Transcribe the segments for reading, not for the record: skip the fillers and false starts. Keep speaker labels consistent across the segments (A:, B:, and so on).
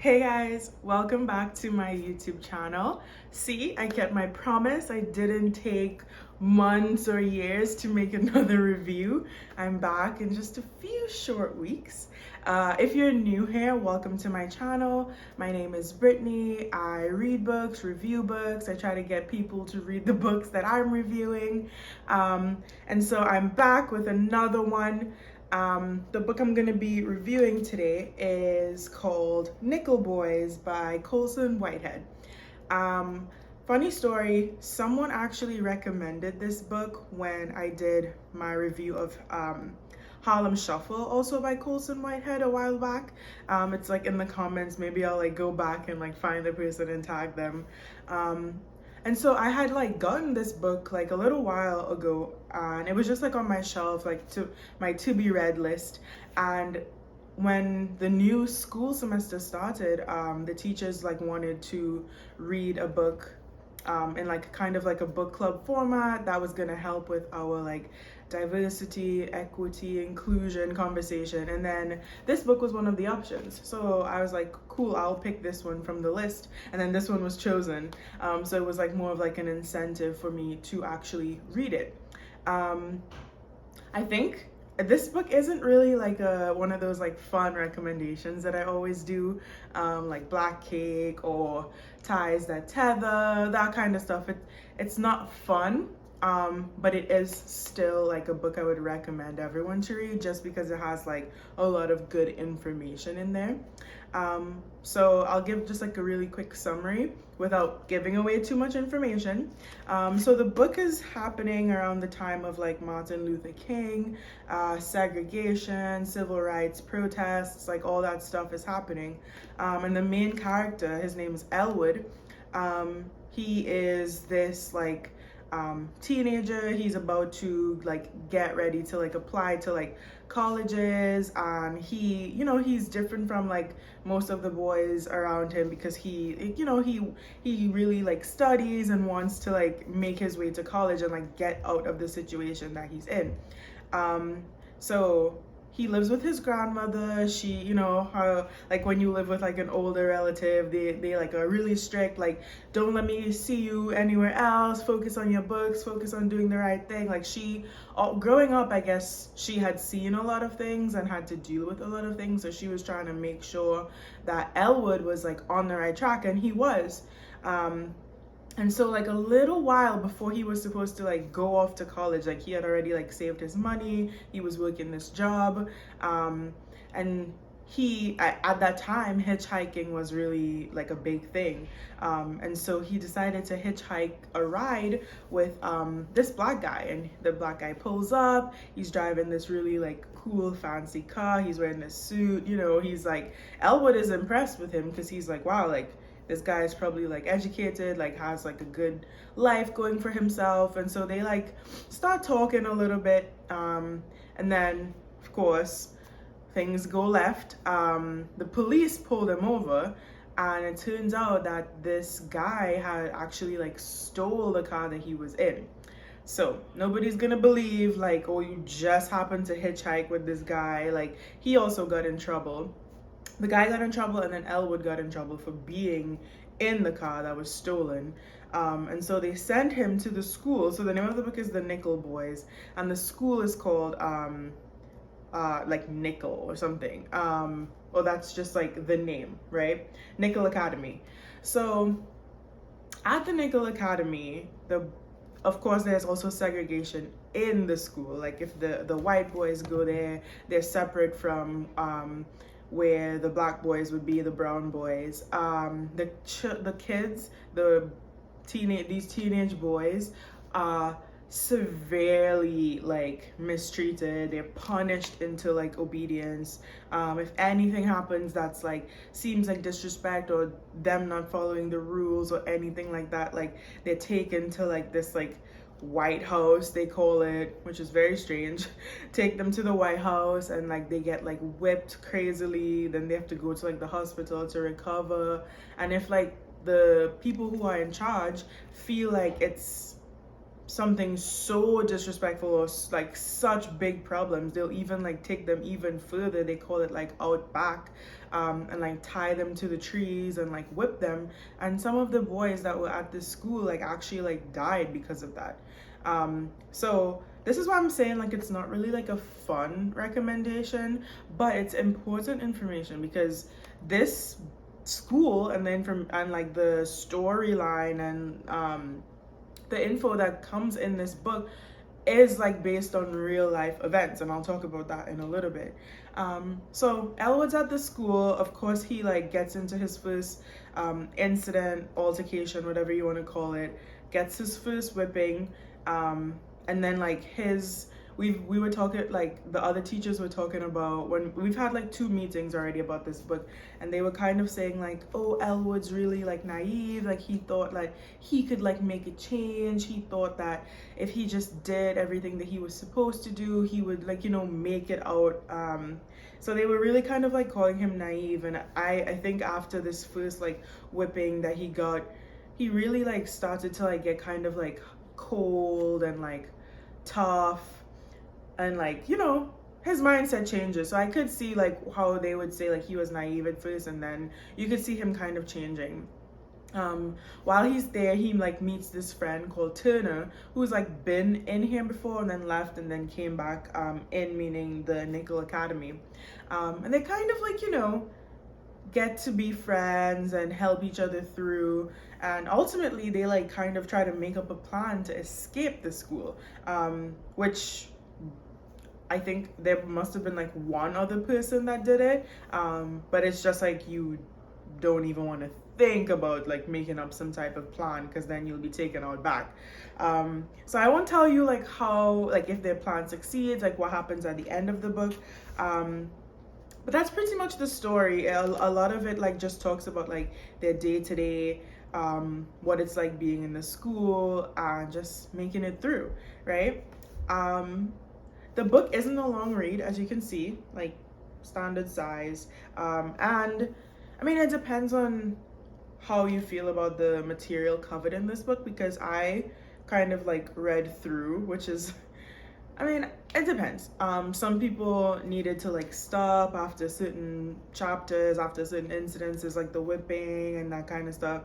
A: Hey guys, welcome back to my YouTube channel. See, I kept my promise. I didn't take months or years to make another review. I'm back in just a few short weeks. If you're new here, welcome to my channel. My name is Brittany. I read books, review books. I try to get people to read the books that I'm reviewing. And so I'm back with another one. The book I'm going to be reviewing today is called Nickel Boys by Colson Whitehead. Funny story, someone actually recommended this book when I did my review of Harlem Shuffle, also by Colson Whitehead, a while back. It's like in the comments. Maybe I'll like go back and like find the person and tag them. And so I had like gotten this book like a little while ago, and it was just like on my shelf, like to my to be read list. And when the new school semester started, the teachers like wanted to read a book in like kind of like a book club format that was gonna help with our like diversity, equity, inclusion conversation. And then this book was one of the options. So I was like, cool, I'll pick this one from the list. And then this one was chosen. So it was like more of like an incentive for me to actually read it. I think this book isn't really like one of those like fun recommendations that I always do, like Black Cake or Ties That Tether, that kind of stuff. It's not fun, but it is still like a book I would recommend everyone to read just because it has like a lot of good information in there. So I'll give just like a really quick summary without giving away too much information. So the book is happening around the time of like Martin Luther King, segregation, civil rights protests, like all that stuff is happening. And the main character, his name is Elwood. He is this like teenager. He's about to like get ready to like apply to like colleges, and he's different from like most of the boys around him because he really like studies and wants to like make his way to college and like get out of the situation that he's in. So he lives with his grandmother. She, how like when you live with like an older relative, they like are really strict, like don't let me see you anywhere else, focus on your books, focus on doing the right thing. Like growing up, I guess she had seen a lot of things and had to deal with a lot of things, so she was trying to make sure that Elwood was like on the right track, and he was. And so like a little while before he was supposed to like go off to college, like he had already like saved his money, he was working this job, and he at that time hitchhiking was really like a big thing, and so he decided to hitchhike a ride with this black guy. And the black guy pulls up, he's driving this really like cool fancy car, he's wearing this suit, he's like, Elwood is impressed with him because he's like, wow, like this guy is probably like educated, like has like a good life going for himself. And so they like start talking a little bit, and then of course things go left. The police pulled him over, and it turns out that this guy had actually like stole the car that he was in. So nobody's gonna believe like, oh, you just happened to hitchhike with this guy. Like he also got in trouble. The guy got in trouble, and then Elwood got in trouble for being in the car that was stolen. And so they sent him to the school. So the name of the book is The Nickel Boys, and the school is called like Nickel or something. Or that's just like the name, right? Nickel Academy. So at the Nickel Academy, of course there's also segregation in the school. Like if the white boys go there, they're separate from where the black boys would be the brown boys. The kids, these teenage boys are severely like mistreated. They're punished into like obedience. If anything happens that's like seems like disrespect or them not following the rules or anything like that, like they're taken to like this like White House, they call it, which is very strange. Take them to the White House, and like they get like whipped crazily, then they have to go to like the hospital to recover. And if like the people who are in charge feel like it's something so disrespectful or like such big problems, they'll even like take them even further. They call it like out back, and like tie them to the trees and like whip them. And some of the boys that were at this school like actually like died because of that. So this is why I'm saying like it's not really like a fun recommendation, but it's important information, because this school and then from and like the storyline and the info that comes in this book is like based on real life events, and I'll talk about that in a little bit. So Elwood's at the school. Of course, he like gets into his first incident, altercation, whatever you want to call it, gets his first whipping, and then like we were talking, like the other teachers were talking about, when we've had like 2 meetings already about this book, and they were kind of saying like, oh, Elwood's really like naive, like he thought like he could like make a change. He thought that if he just did everything that he was supposed to do, he would like, you know, make it out. So they were really kind of like calling him naive, and I think after this first like whipping that he got, he really like started to like get kind of like cold and like tough, and like, you know, his mindset changes. So I could see like how they would say like he was naive at first, and then you could see him kind of changing. While he's there, he like meets this friend called Turner, who's like been in here before and then left and then came back in, meaning the Nickel Academy. And they kind of like, you know, get to be friends and help each other through, and ultimately they like kind of try to make up a plan to escape the school, which I think there must have been like one other person that did it, but it's just like you don't even want to think about like making up some type of plan, because then you'll be taken out back. So I won't tell you like how, like if their plan succeeds, like what happens at the end of the book. But that's pretty much the story. A lot of it like just talks about like their day-to-day, what it's like being in the school and just making it through, right? The book isn't a long read, as you can see, like standard size. And I mean, it depends on how you feel about the material covered in this book, because I kind of like read through, which is, I mean, it depends. Some people needed to like stop after certain chapters, after certain incidences, like the whipping and that kind of stuff.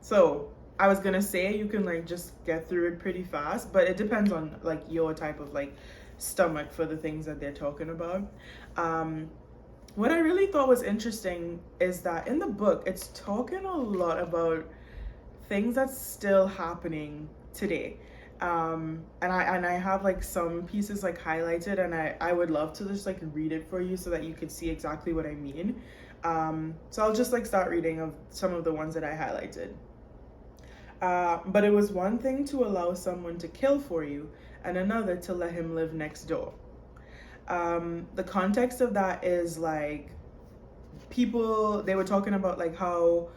A: So I was gonna say you can like just get through it pretty fast, but it depends on like your type of like stomach for the things that they're talking about. What I really thought was interesting is that in the book, it's talking a lot about things that's still happening today. And I have like some pieces like highlighted, and I would love to just like read it for you so that you could see exactly what I mean. So I'll just like start reading of some of the ones that I highlighted. But it was one thing to allow someone to kill for you, and another to let him live next door. The context of that is like people, they were talking about like how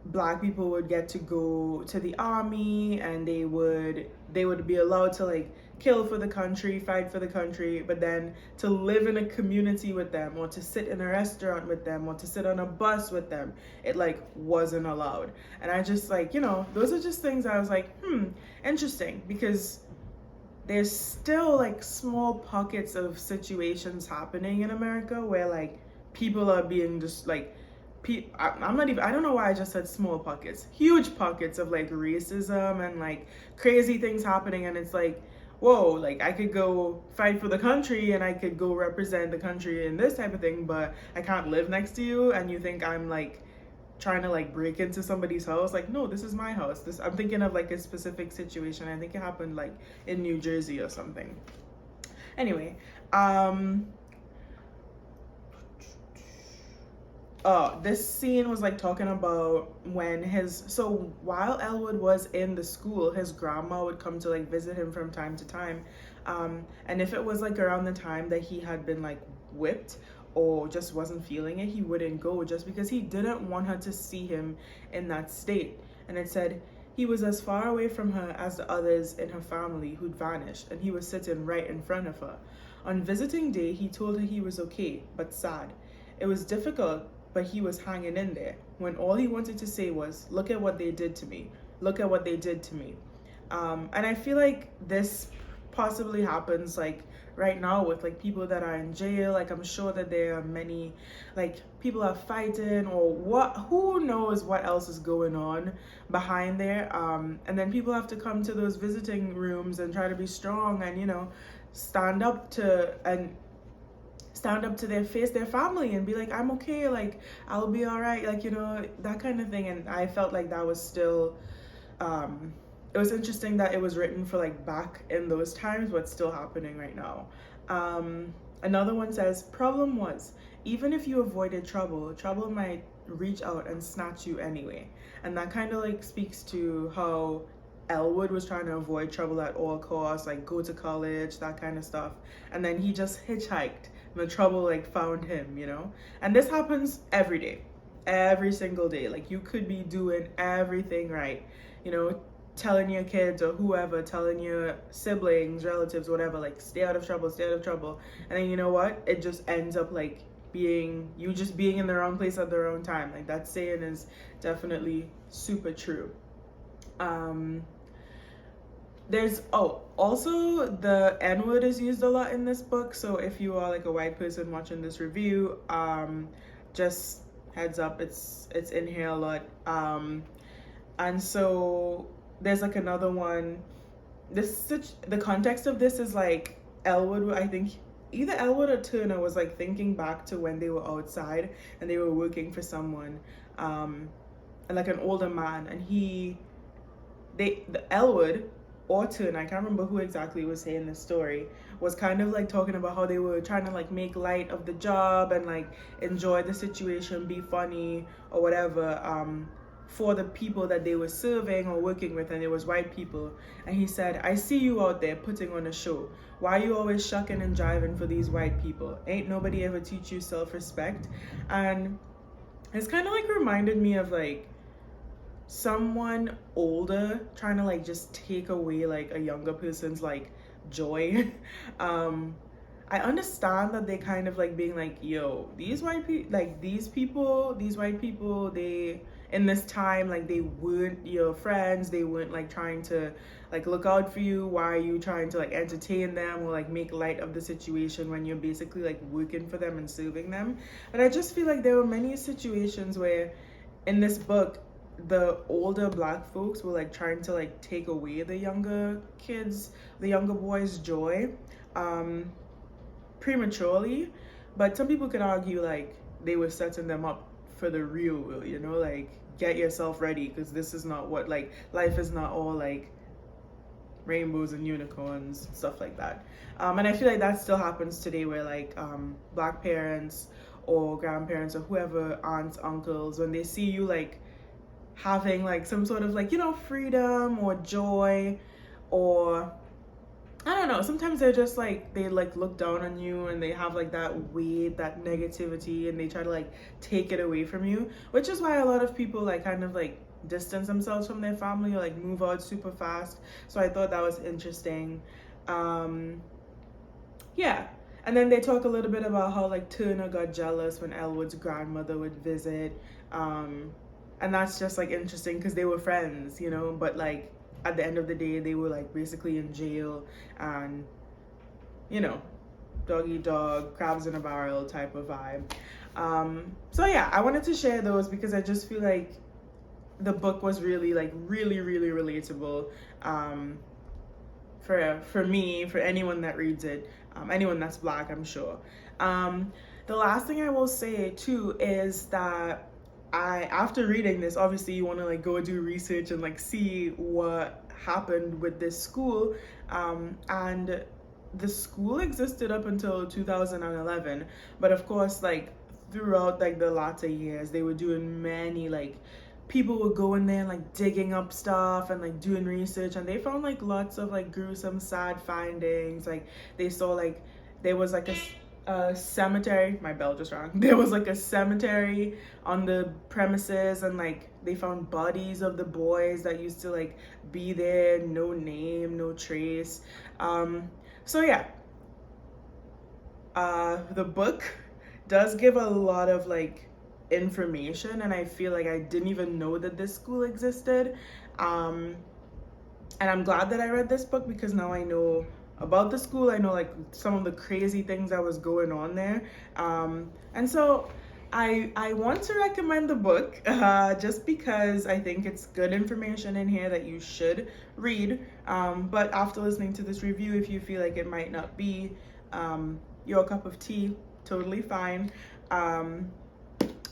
A: Black people would get to go to the army, and they would be allowed to like kill for the country, fight for the country, but then to live in a community with them, or to sit in a restaurant with them, or to sit on a bus with them, it like wasn't allowed. And I just like, you know, those are just things I was like, interesting, because there's still like small pockets of situations happening in America where like people are being just like, I'm not even, I don't know why I just said small pockets, huge pockets of like racism and like crazy things happening. And it's like, whoa, like I could go fight for the country and I could go represent the country in this type of thing, but I can't live next to you, and you think I'm like trying to like break into somebody's house. Like, no, this is my house. This, I'm thinking of like a specific situation. I think it happened like in New Jersey or something. Anyway, this scene was like talking about when so while Elwood was in the school, his grandma would come to like visit him from time to time. And if it was like around the time that he had been like whipped or just wasn't feeling it, he wouldn't go, just because he didn't want her to see him in that state. And it said he was as far away from her as the others in her family who'd vanished, and he was sitting right in front of her. On visiting day, he told her he was okay, but sad. It was difficult, but he was hanging in there, when all he wanted to say was, look at what they did to me. Look at what they did to me. And I feel like this possibly happens like right now with like people that are in jail. Like I'm sure that there are many like people are fighting or what, who knows what else is going on behind there. And then people have to come to those visiting rooms and try to be strong and, you know, stand up to their face, their family, and be like, I'm okay, like I'll be all right, like, you know, that kind of thing. And I felt like that was still it was interesting that it was written for like back in those times, but still happening right now. Another one says, problem was, even if you avoided trouble, trouble might reach out and snatch you anyway. And that kind of like speaks to how Elwood was trying to avoid trouble at all costs, like go to college, that kind of stuff. And then he just hitchhiked and the trouble like found him, you know? And this happens every day, every single day. Like you could be doing everything right, you know, telling your kids or whoever, telling your siblings, relatives, whatever, like stay out of trouble, stay out of trouble. And then you know what? It just ends up like being you just being in the wrong place at the wrong time. Like that saying is definitely super true. There's also the N word is used a lot in this book. So if you are like a white person watching this review, just heads up, it's in here a lot. And so there's like another one. The context of this is like Elwood, I think either Elwood or Turner was like thinking back to when they were outside and they were working for someone, and like an older man, and the Elwood or Turner, I can't remember who exactly was saying this story, was kind of like talking about how they were trying to like make light of the job and like enjoy the situation, be funny or whatever, for the people that they were serving or working with, and it was white people. And he said, I see you out there putting on a show. Why you always shucking and jiving for these white people? Ain't nobody ever teach you self-respect? And it's kind of like reminded me of like someone older trying to like just take away like a younger person's like joy. I understand that they kind of like being like, yo, these white people, like these white people, they in this time, like they weren't your friends, they weren't like trying to like look out for you. Why are you trying to like entertain them or like make light of the situation when you're basically like working for them and serving them? But I just feel like there were many situations where in this book the older black folks were like trying to like take away the younger kids, the younger boys' joy, prematurely. But some people could argue like they were setting them up for the real world, you know, like get yourself ready, because this is not what, like, life is not all like rainbows and unicorns, stuff like that. And I feel like that still happens today, where like black parents or grandparents or whoever, aunts, uncles, when they see you like having like some sort of like, you know, freedom or joy, or I don't know, sometimes they're just like, they like look down on you and they have like that weight, that negativity, and they try to like take it away from you, which is why a lot of people like kind of like distance themselves from their family or like move out super fast. So I thought that was interesting. Yeah. And then they talk a little bit about how like Turner got jealous when Elwood's grandmother would visit. And that's just like interesting because they were friends, you know, but like at the end of the day, they were like basically in jail, and, you know, dog eat dog, crabs in a barrel type of vibe. So yeah, I wanted to share those because I just feel like the book was really like really relatable, for me, for anyone that reads it, anyone that's black, I'm sure. The last thing I will say too is that after reading this, obviously you want to like go do research and like see what happened with this school, and the school existed up until 2011, but of course like throughout like the latter years they were doing many like people were going there and like digging up stuff and like doing research, and they found like lots of like gruesome, sad findings. Like they saw like there was like a cemetery, my bell just rang, there was like a cemetery on the premises, and like they found bodies of the boys that used to like be there, no name, no trace. So yeah, the book does give a lot of like information, and I feel like I didn't even know that this school existed. And I'm glad that I read this book because now I know about the school. I know like some of the crazy things that was going on there. And so I want to recommend the book just because I think it's good information in here that you should read. But after listening to this review, if you feel like it might not be your cup of tea, totally fine. And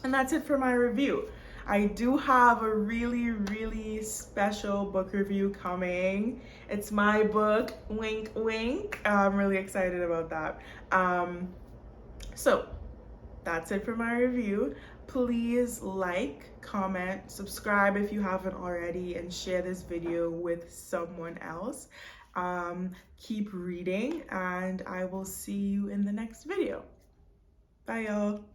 A: that's it for my review. I do have a really special book review coming. It's my book, wink wink. I'm really excited about that. So that's it for my review. Please like, comment, subscribe if you haven't already, and share this video with someone else. Keep reading, and I will see you in the next video. Bye, y'all.